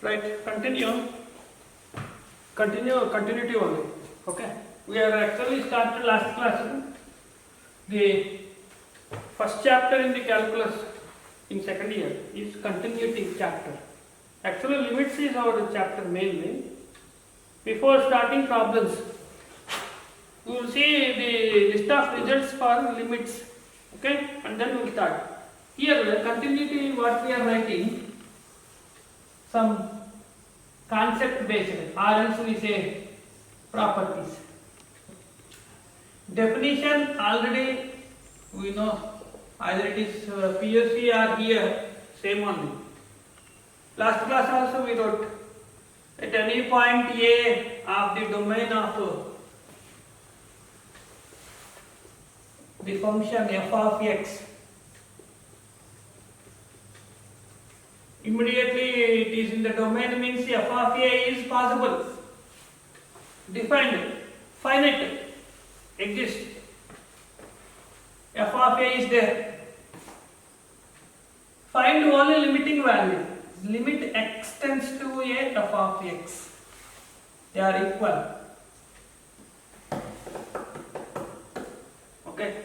Right, continuity only. Okay, we are actually started last class the first chapter in the calculus in second year is continuity chapter. Actually, limits is our chapter mainly. Before starting problems, we will see the list of results for limits. Okay, and then we will start. Here, the continuity, what we are writing, some concept based, or else we say properties. Definition already we know, either it is POC or here, same only. Last class also we wrote, at any point A of the domain of the function f of x, immediately it is in the domain means f of a is possible, defined, finite, exists. F of a is there. Find only limiting value. Limit x tends to a f of x. They are equal. Okay,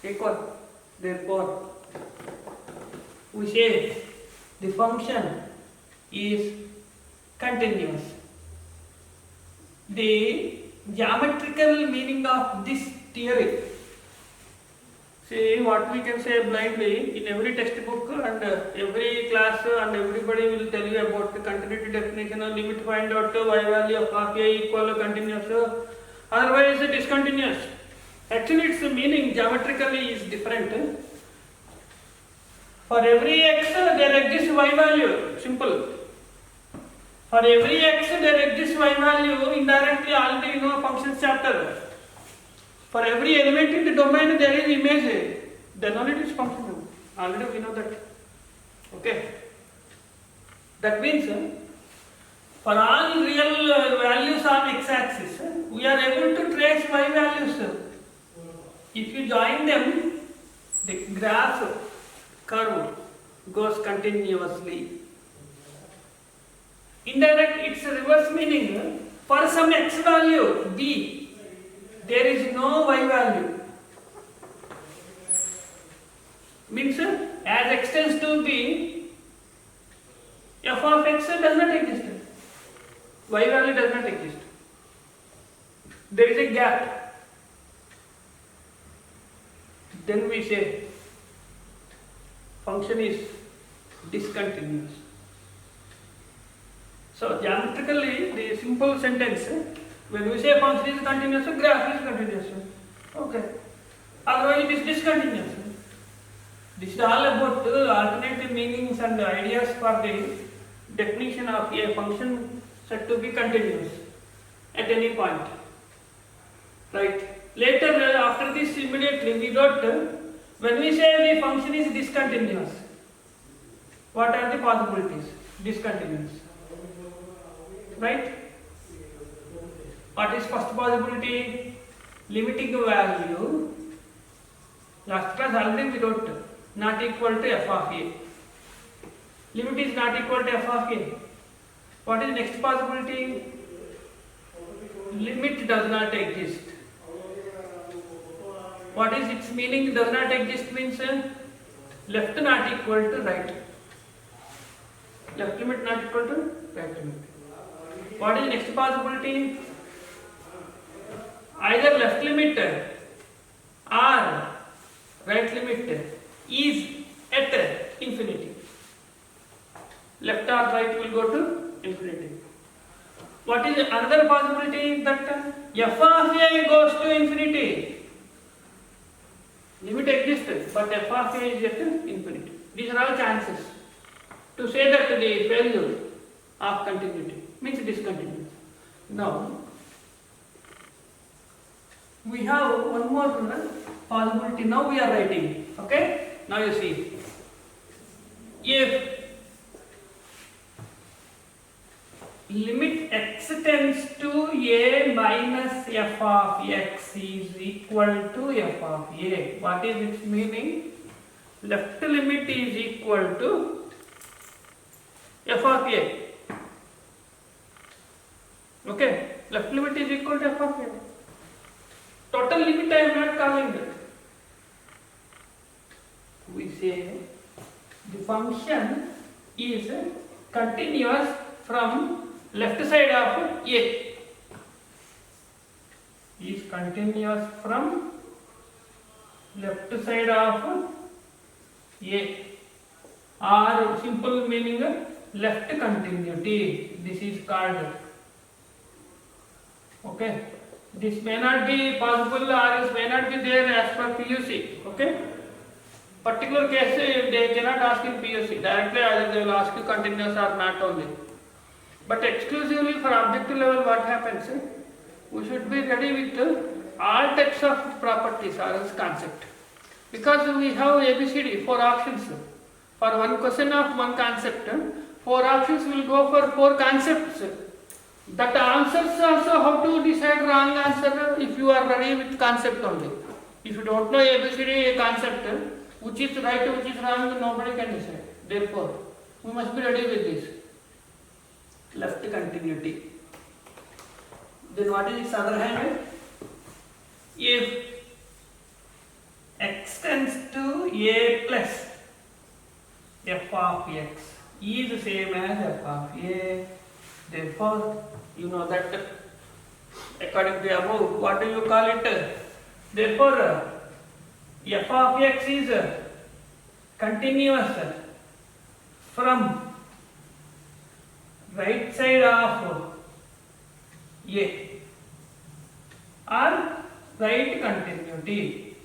equal. Therefore, we say the function is continuous. The geometrical meaning of this theory, see what we can say blindly in every textbook and every class, and everybody will tell you about the continuity definition, limit find out y value of a equal continuous, otherwise discontinuous. Actually its meaning geometrically is different. For every x there exists y value, simple. For every x there exists y value, indirectly already you know functions chapter. For every element in the domain there is image, then only it is functional. Already we know that. Okay. That means for all real values on x-axis, we are able to trace y values. If you join them, the graph curve goes continuously. Indirect, its reverse meaning, for some x value b, there is no y value. Means as x tends to b, f of x does not exist. Y value does not exist. There is a gap. Then we say function is discontinuous. So geometrically, the simple sentence, when we say function is continuous, graph is continuous. Okay. Otherwise it is discontinuous. This is all about alternative meanings and ideas for the definition of a function said to be continuous at any point. Right. Later, after this, immediately we wrote, when we say the function is discontinuous, what are the possibilities? Discontinuous. Right? What is first possibility? Limiting value. Last class already we wrote not equal to f of a. Limit is not equal to f of a. What is next possibility? Limit does not exist. What is its meaning? Does not exist means left not equal to right. Left limit not equal to right limit. What is next possibility? Either left limit or right limit is at infinity. Left or right will go to infinity. What is another possibility? That f of a goes to infinity. Limit exists, but f of a is at infinity. These are all chances to say that the failure of continuity means discontinuous. Now, we have one more possibility. Now we are writing. Okay? Now you see. If limit x tends to a minus f of x is equal to f of a. What is its meaning? Left limit is equal to f of a. Okay, left limit is equal to f of a. Total limit I am not calling that. We say the function is continuous from left side of a. Is continuous from left side of a, or simple meaning left continuity. This is called. Okay, this may not be possible or it may not be there as per PUC. Okay, particular case they cannot ask in PUC directly, either they will ask you continuous or not only. But exclusively for objective level, what happens? We should be ready with all types of properties or else concept, because we have ABCD 4 options. For one question of one concept, 4 options will go for 4 concepts. That answers also how to decide wrong answer if you are ready with concept only. If you don't know ABCD concept, which is right, which is wrong, nobody can decide. Therefore, we must be ready with this. Left continuity. Then what is its other hand? If x tends to a plus f of x is the same as f of a, therefore you know that according to above, what do you call it? Therefore f of x is continuous from right side of a or right continuity.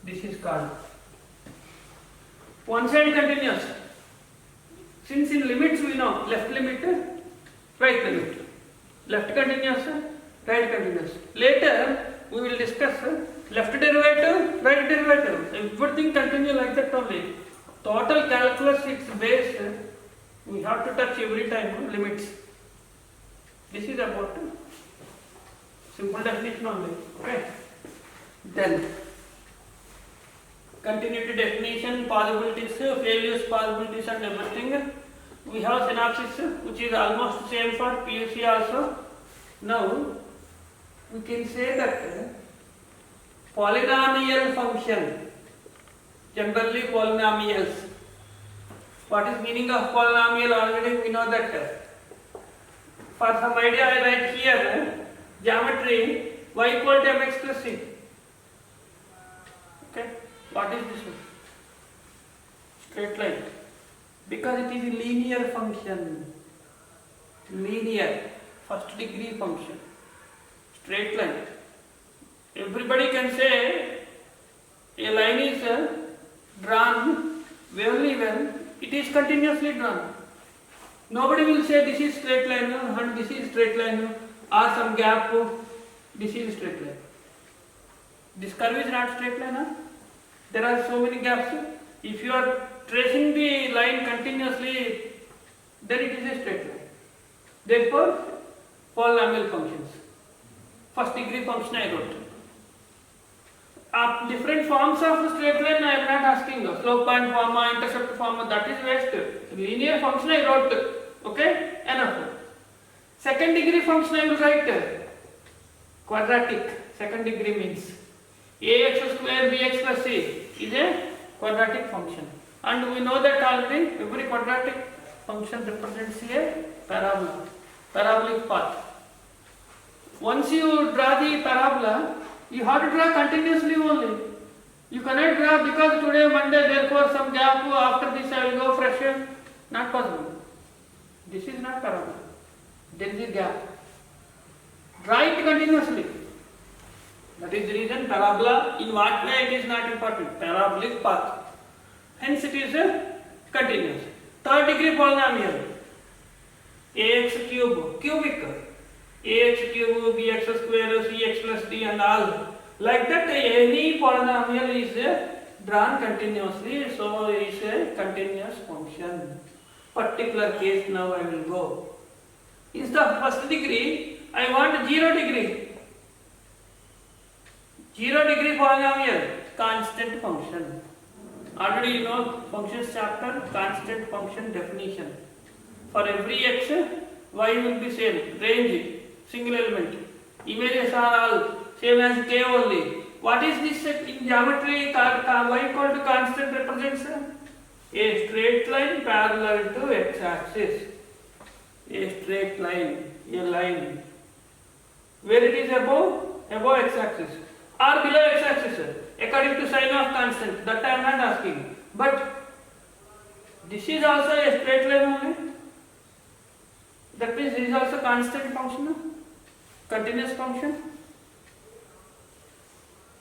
This is called one side continuous. Since in limits we know left limit, right limit, left continuous, right continuous. Later we will discuss left derivative, right derivative. Everything continue like that only. Total calculus its base. We have to touch every time limits. This is about simple definition only. Okay. Then continuity definition, possibilities, failures, possibilities, and everything. We have synopsis, which is almost same for PUC also. Now we can say that polynomial function, generally polynomials. What is meaning of polynomial? Already we know that. For some idea I write here, geometry, y equal to mx plus c. Okay, what is this one? Straight line. Because it is a linear function. Linear, first degree function. Straight line. Everybody can say a line is drawn very well. It is continuously drawn. Nobody will say this is straight line and this is straight line or some gap. This is straight line. This curve is not straight line. There are so many gaps. If you are tracing the line continuously, then it is a straight line. Therefore, polynomial functions. First degree function I wrote. Different forms of straight line I am not asking. Slope point form, intercept form, that is waste. Linear function I wrote. Okay, enough. Second degree function I will write quadratic. Second degree means ax square bx plus c is a quadratic function. And we know that already every quadratic function represents a parabola, parabolic path. Once you draw the parabola, you have to draw continuously only. You cannot draw because today Monday, therefore some gap, after this I will go fresh. Not possible. This is not parabola. There is a gap. Draw it continuously. That is the reason parabola, in what way it is not important. Parabolic path. Hence it is continuous. Third degree polynomial. Ax cube, cubic. Ax cube, bx square, cx plus d and all. Like that any polynomial is drawn continuously, so it is a continuous function. Particular case now I will go. Is the first degree, I want 0 degree. 0 degree polynomial, constant function. Already you know functions chapter, constant function definition. For every x, y will be same, range, single element. Images are all same as k only. What is this in geometry? Y equal to constant represents a straight line parallel to x-axis. A straight line, a line. Where it is above x-axis or below x-axis, according to sign of constant. That I am not asking. But this is also a straight line only. That means this is also constant function, continuous function.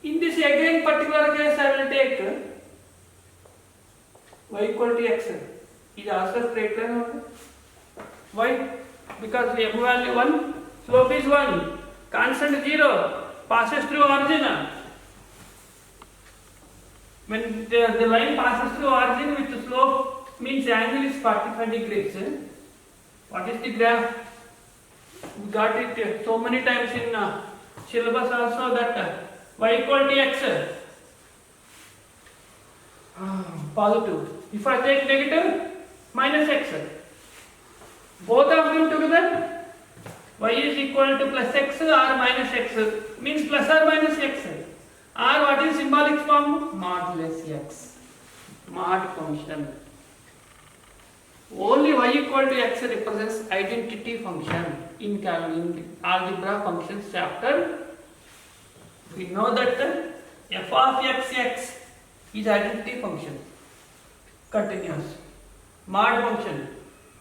In this again particular case, I will take y equal to x. Is also straight line only. Why? Because m value 1, slope is 1, constant 0, passes through origin. When the line passes through origin with slope means angle is 45 degrees. What is the graph? We got it so many times in syllabus also that y equal to x. Positive. If I take negative, minus x. Both of them together, y is equal to plus x or minus x means plus or minus x. Or what is symbolic form? Modulus x. Mod function. Only y equal to x represents identity function in algebra functions chapter. We know that f of x is identity function, continuous. Mod function,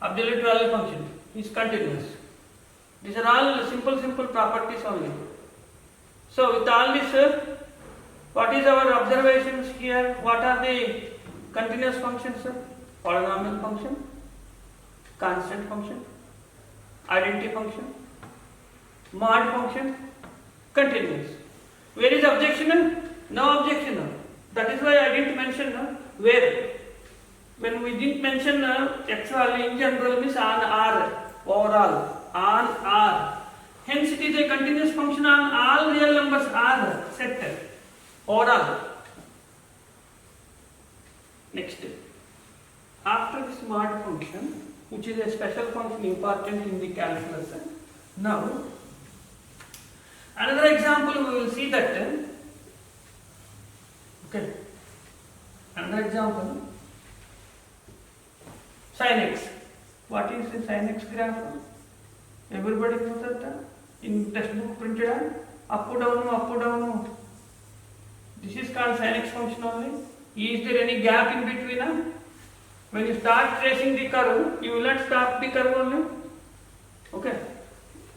absolute value function is continuous. These are all simple properties only. So with all this, what is our observations here? What are the continuous functions? Polynomial function, constant function, identity function, mod function, continuous. Where is objection? No objection. That is why I didn't mention where. When we didn't mention x value in general means on R, overall, on R. Hence it is a continuous function on all real numbers R set, overall. Next, after this mod function, which is a special function important in the calculus. Now, another example we will see that. Okay, another example. Sin x. What is the sin x graph? Everybody knows that in textbook printed up down. This is called sin x function only. Is there any gap in between? When you start tracing the curve, you will not stop the curve only. Okay.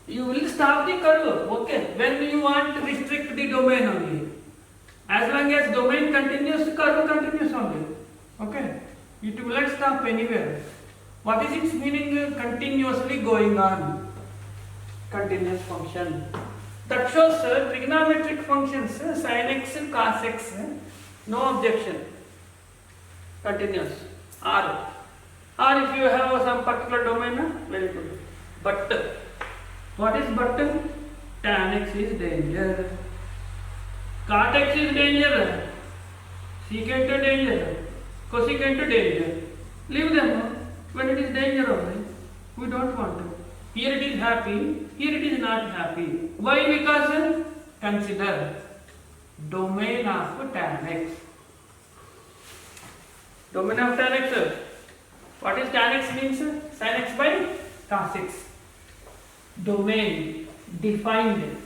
You will stop the curve. Okay. When you want to restrict the domain only. As long as domain continues, curve continues only. Okay. It will not stop anywhere. What is its meaning? Continuously going on. Continuous function. That shows trigonometric functions, sin x, cos x, no objection. Continuous. Or if you have some particular domain, very good. But what is but? Tan x is danger. Cot x is danger. Secant to danger. Cosecant to danger. Leave them when it is danger only. We don't want to. Here it is happy, here it is not happy. Why? Because consider domain of tan x. Domain of tan x. What is tan x means? Sin x by cos x. Domain defined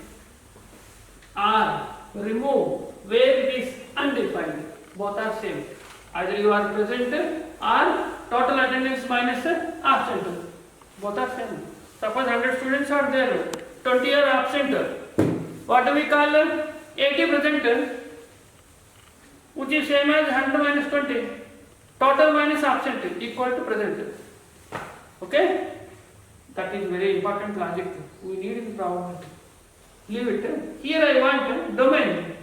or remove where it is undefined. Both are same. Either you are present or total attendance minus absent. Both are same. Suppose 100 students are there, 20 are absent. What do we call 80 present, which is same as 100 minus 20. Total minus absent equal to present. Okay? That is very important logic. We need in problem. Leave it. Here I want domain.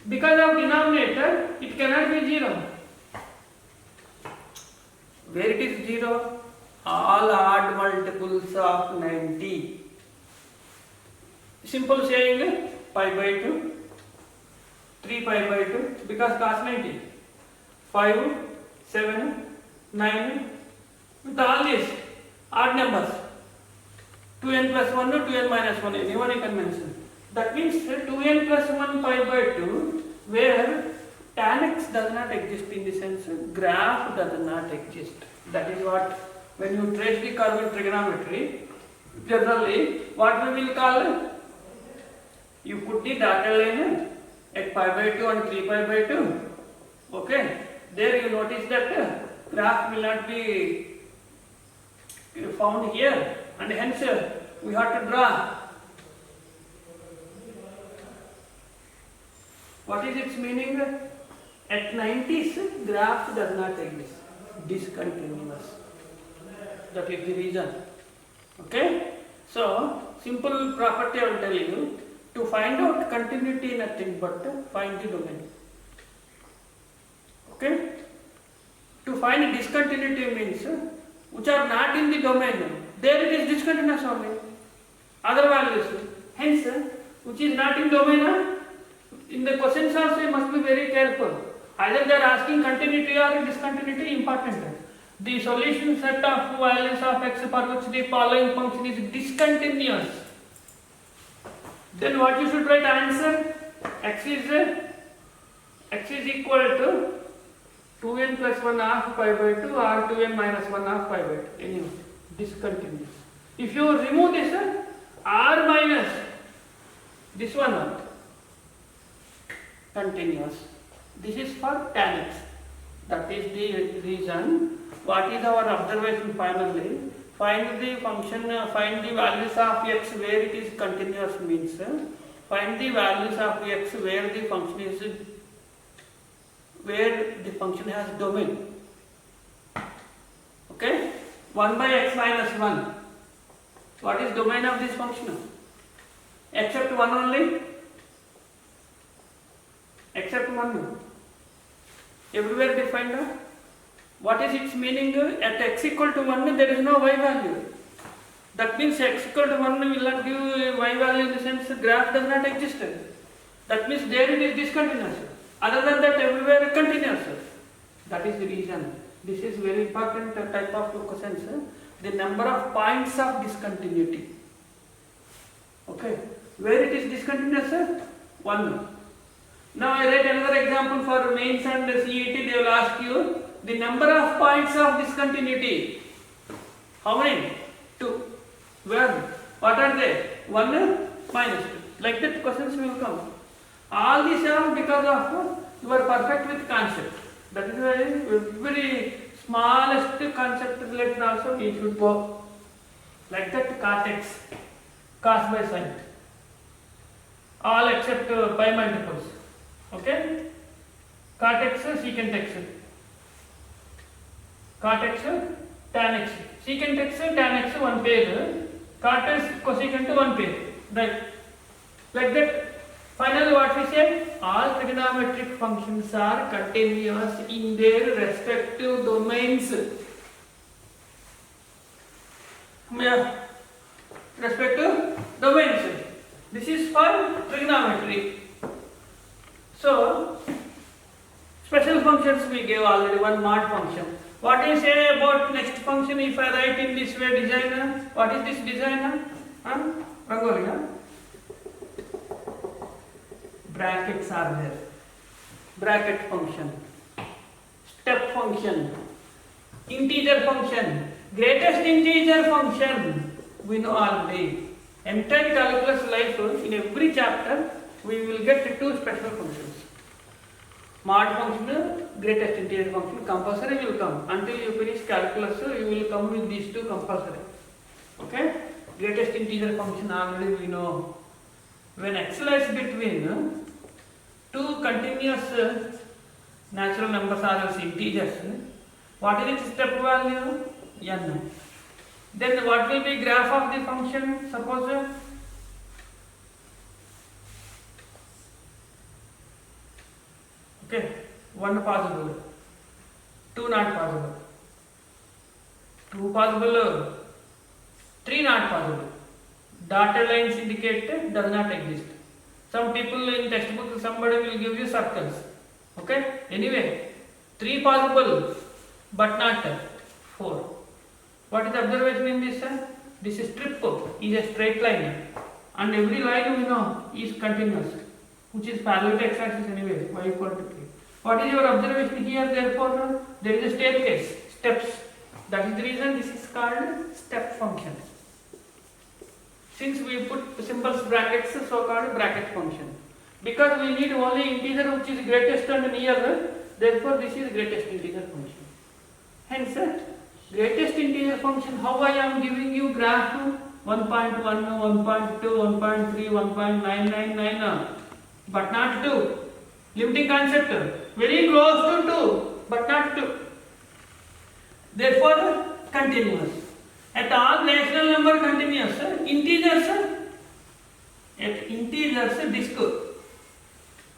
Because of denominator, it cannot be 0. Where it is 0? All odd multiples of 90. Simple saying pi by 2, 3 pi by 2 because cos 90. 5, 7, 9 with all these odd numbers. 2n plus 1 or 2n minus 1, anyone you can mention. That means 2n plus 1 pi by 2, where tan x does not exist, in the sense graph does not exist. That is what, when you trace the curve in trigonometry, generally what we will call, you put the dotted line at pi by 2 and 3 pi by 2. Okay, there you notice that graph will not be found here, and hence we have to draw. What is its meaning? At 90s, graph does not exist, discontinuous. That is the reason. Okay? So, simple property I will tell you. To find out continuity, nothing but find the domain. Okay? To find discontinuity means which are not in the domain, there it is discontinuous only. Other values. Hence, which is not in domain, in the questions also you must be very careful. Either they are asking continuity or discontinuity, important. The solution set of values of x for which the following function is discontinuous. Then what you should write answer? X is equal to 2n plus 1 half pi by 2 or 2n minus 1 half pi by 2. Anyway, discontinuous. If you remove this, r minus this one, continuous. This is for tan x. That is the reason. What is our observation finally? Find the function, find the values of x where it is continuous means find the values of x where the function is, where the function has domain. Okay? 1 by x minus 1. What is domain of this function? Except 1 only? Except 1. Everywhere defined. What is its meaning? At x equal to 1 there is no y value. That means x equal to 1 will not give y value, in the sense graph does not exist. That means there it is discontinuous. Other than that everywhere continuous. That is the reason. This is very important type of questions. The number of points of discontinuity. Okay. Where it is discontinuous? 1. Now I write another example for mains and CET. They will ask you the number of points of discontinuity. How many? 2. Where? What are they? 1 minus 2. Like that questions will come. All these are because of you are perfect with concept. That is why very smallest concept related also we should go. Like that cot x, cos by sin. All except pi multiples. Okay? Cot x, secant x. Cot x, tan x. Secant x, tan x, one pair. Cot x, cosecant, one pair. Right. Like that. Finally, what we say? All trigonometric functions are continuous in their respective domains. Respective domains. This is for trigonometry. So, special functions we gave already, one mod function. What do you say about next function if I write in this way, designer? What is this designer? Rangoli, huh? Brackets are there. Bracket function, step function, integer function, greatest integer function. We know already. Entire calculus life, in every chapter, we will get 2 special functions. Mod function, greatest integer function, compulsory will come. Until you finish calculus, you will come with these 2 compulsory. Okay? Greatest integer function already we know. When x lies between 2 continuous natural numbers or else integers, what is its step value? N. Then what will be graph of the function? Suppose okay, 1 possible, 2 not possible, 2 possible, 3 not possible. Dotted lines indicate does not exist. Some people in textbook, somebody will give you circles. Okay? Anyway, 3 possible, but not 4. What is the observation in this? this strip is a straight line, and every line we know is continuous, which is parallel to x-axis anyway, y equal to k. What is your observation here? Therefore, there is a staircase, steps. That is the reason this is called step function. Since we put symbols brackets, so called bracket function. Because we need only integer which is greatest and near, therefore this is greatest integer function. Hence, greatest integer function, how I am giving you graph 1.1, 1.2, 1.3, 1.999, but not 2. Limiting concept, very close to 2, but not 2. Therefore, continuous. At all rational number continuous, integers, at integers disk,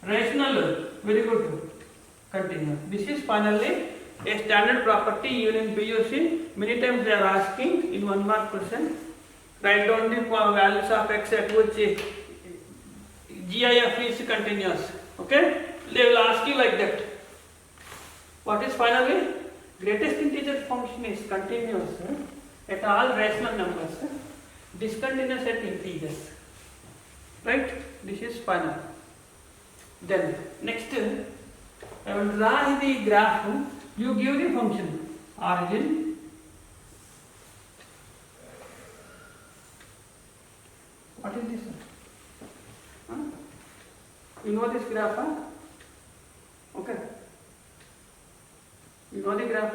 rational, very good, continuous. This is finally a standard property even in PUC. Many times they are asking in 1 mark question, write down the values of x at which GIF is continuous. Okay? They will ask you like that. What is finally? Greatest integer function is continuous at all rational numbers, discontinuous at integers. Right? This is final. Then next, I will draw the graph. You give the function origin, what is this? You know this graph? Okay. You know the graph.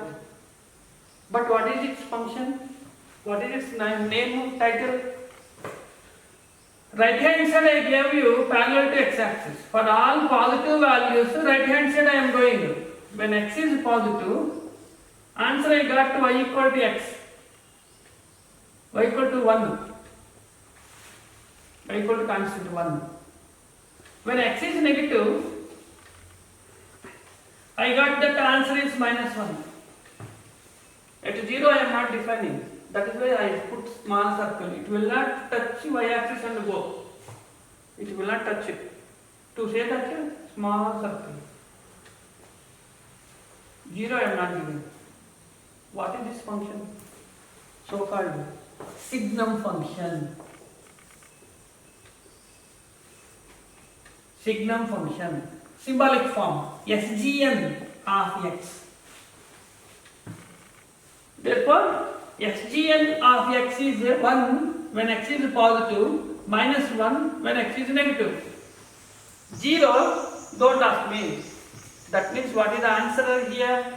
But what is its function? What is its name, title? Right hand side I gave you parallel to x-axis. For all positive values, right hand side I am going. When x is positive, answer I got y equal to x. Y equal to 1. Y equal to constant 1. When x is negative, I got that answer is -1. At 0 I am not defining. That is why I put small circle. It will not touch y-axis and go. It will not touch it. To say that, small circle. 0 I am not giving. What is this function? So called signum function. Signum function. Symbolic form. SGN of x. Therefore, SGN of x is 1 when x is positive, -1 when x is negative. 0, don't ask me. That means what is the answer here?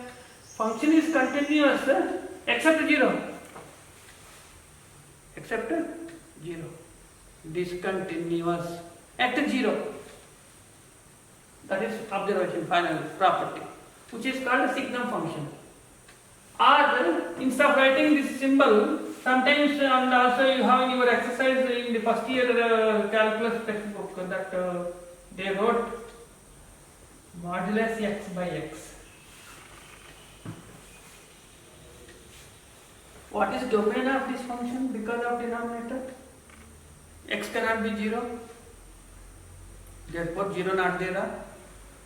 Function is continuous except 0. Except 0. Discontinuous at 0. That is observation, final property, which is called signum function. Or instead of writing this symbol, sometimes and also you have in your exercise in the first year calculus textbook that they wrote modulus x by x. What is domain of this function because of denominator? X cannot be 0. Therefore 0 not there.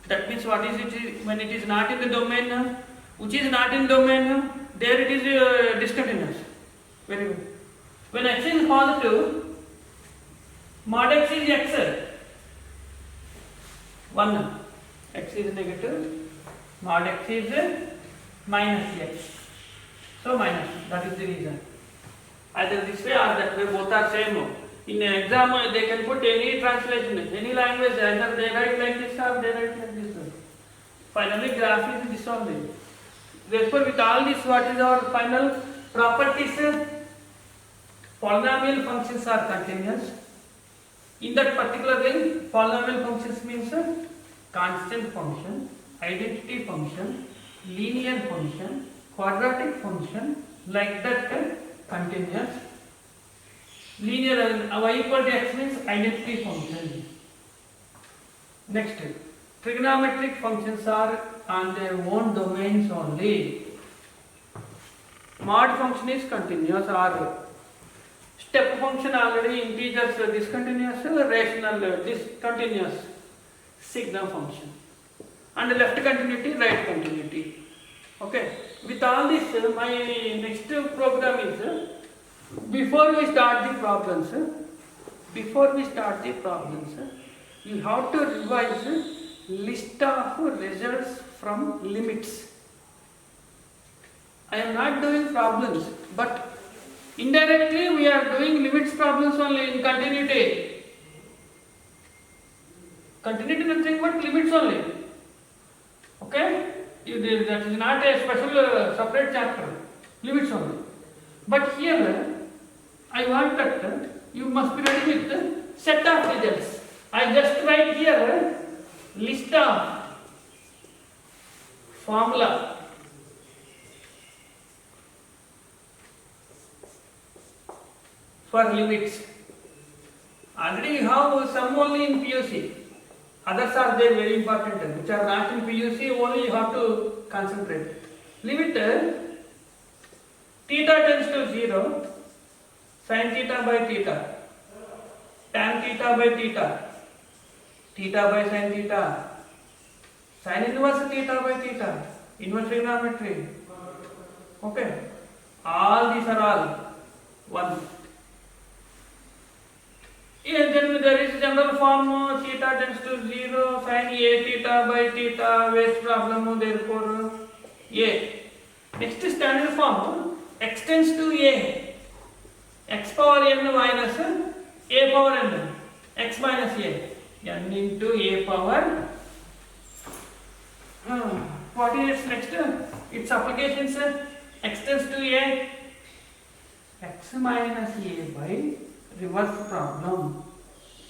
That means what is it when it is not in the domain? Which is not in domain, there it is discontinuous. Very good. When x is positive, mod x is x. 1. X is negative, mod x is minus x. So minus, that is the reason. Either this way or that way, both are same. In exam, they can put any translation, any language, either they write like this or they write like this. Finally, graph is this only. Therefore, with all this, what is our final properties? Polynomial functions are continuous. In that particular way, polynomial functions means constant function, identity function, linear function, quadratic function, like that continuous. Linear y equal to x means identity function. Next, trigonometric functions are on their own domains only. Mod function is continuous or step function already integers discontinuous, rational discontinuous, signum function. And left continuity, right continuity. Okay. With all this, my next program is before we start the problems, you have to revise list of results from limits. I am not doing problems, but indirectly we are doing limits problems only in continuity. Continuity nothing but limits only. Okay? That is not a special separate chapter. Limits only. But here I want that you must be ready with set of results. I just write here list of formula for limits. Already you have some only in PUC. Others are there very important, which are not in PUC, only you have to concentrate. Limit theta tends to 0, sin theta by theta, tan theta by theta, theta by sin theta, sin inverse theta by theta, inverse trigonometry. Okay, all these are all one. And then there is general form theta tends to 0, sin a theta by theta, waste problem, therefore a. Next standard form x tends to a, x power n minus a power n, x minus a, n into a power. What is next? Its applications x tends to a, x minus a by reverse problem.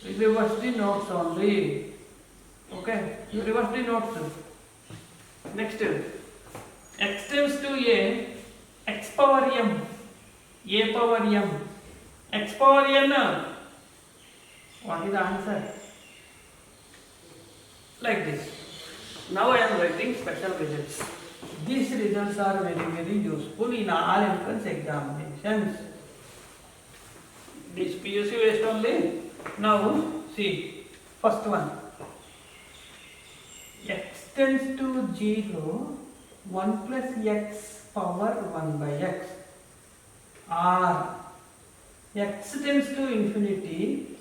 Reverse the notes only. Okay, you reverse the notes. Next, x tends to a, x power m, a power m, x power n. What is the answer? Like this. Now I am writing special results. These results are very useful in all entrance examinations. This PUC based only. Now see, first one, x tends to 0, 1 plus x power 1 by x, or x tends to infinity,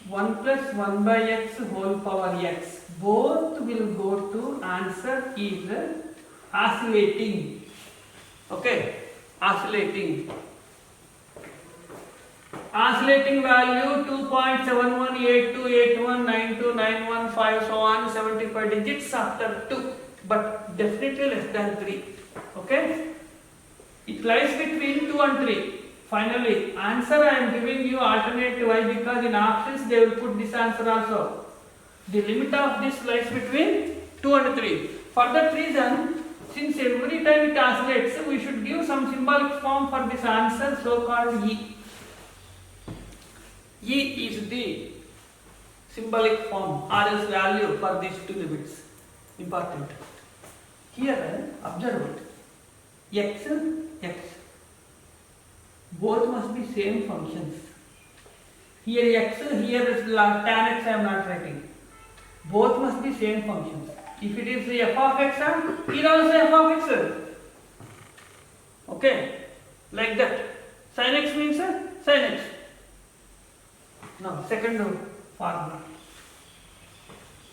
1 plus 1 by x whole power x. Both will go to answer is oscillating. Okay, oscillating. Oscillating value 2.7182819291 so on 75 digits after 2, but definitely less than 3. Okay, it lies between 2 and 3. Finally, answer I am giving you alternate. Why? Because in options they will put this answer also. The limit of this lies between 2 and 3. For that reason, since every time it oscillates, we should give some symbolic form for this answer, so called E. E is the symbolic form or else value for these two limits. Important. Here, observe it. X, x. Both must be same functions. Here x, here is tan x I am not writing. Both must be same functions. If it is f of x, here also f of x. Okay, like that. Sin x means sin x. Now, second formula.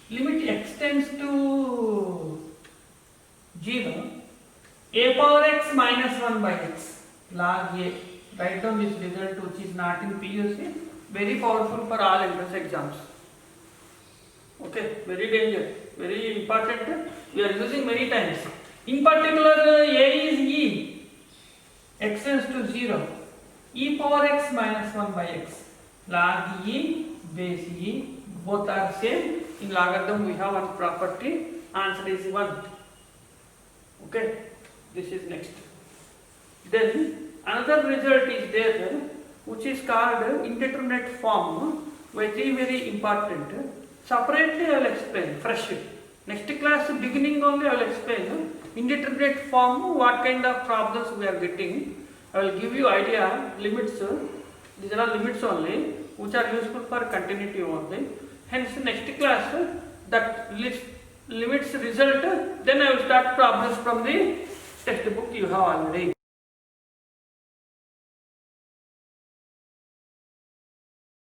Limit x tends to 0, a power x minus 1 by x, log a. Write down this result which is not in PUC. Very powerful for all entrance exams. Okay, very dangerous, very important. We are using many times. In particular, a is e. X tends to 0, e power x minus 1 by x. Log e, base e, both are same. In logarithm we have one property, answer is 1. Okay, this is next. Then another result is there which is called indeterminate form, very important. Separately I will explain, fresh. Next class beginning only I will explain indeterminate form, what kind of problems we are getting. I will give you idea, limits. These are all limits only, which are useful for continuity only. Hence, next class, that limits result, then I will start problems from the textbook you have already.